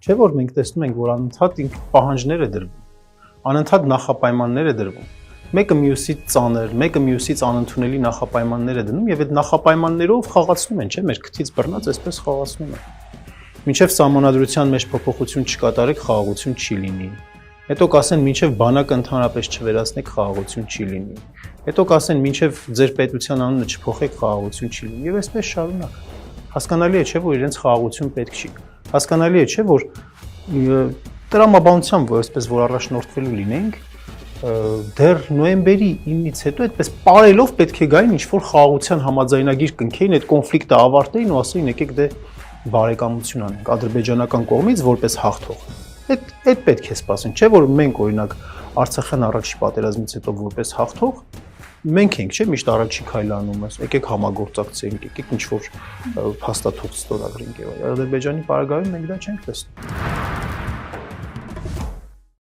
Չէ՞ որ մենք տեսնում ենք, որ անընդհատ պահանջներ է դրվում, անընդհատ նախապայմաններ է դրվում։ Մեկը մյուսից ծանր, մեկը մյուսից անընդունելի նախապայմաններ է դնում եւ այդ նախապայմաններով խաղացնում են, չէ՞, մեր քթից բռնած այսպես խաղացնում են։ Մինչև սահմանադրության մեջ փոփոխություն չկատարեք, խաղաղություն չի լինի։ Հետո կասեն, մինչև բանակը ընդհանրապես չվերացնեք, խաղաղություն չի լինի։ Հետո կասեն, մինչև ձեր պետության անունը չփոխեք, խաղաղություն չի լինի։ Եվ այսպես շարունակ։ Հասկանալի է, չէ՞, որ իրենց խաղաղություն պետք չի։ Հասկանալի է, չէ՞, որ տրամաբանությամբ, այսպես որ առաջնորդվելու լինենք, դեռ նոյեմբերի 9-ից հետո այդպես պարելով պետք է գային ինչ-որ խաղաղության համաձայնագիր կնքեին, այդ կոնֆլիկտը ավարտեին ու ասեին, եկեք դե բարեկամություն անենք ադրբեջանական կողմից որպես հաղթող։ Այդ պետք է սպասեն, չէ՞ որ մենք օրինակ Արցախյան առաջի պատերազմից հետո որպես հաղթող մենք ենք, չէ՞, միշտ առաջի քայլը անում ես, եկեք համագործակցենք, եկեք ինչ-որ փաստաթուղթ ստորագրենք եւ Ադրբեջանի պարագայում մենք դա չենք տեսնում։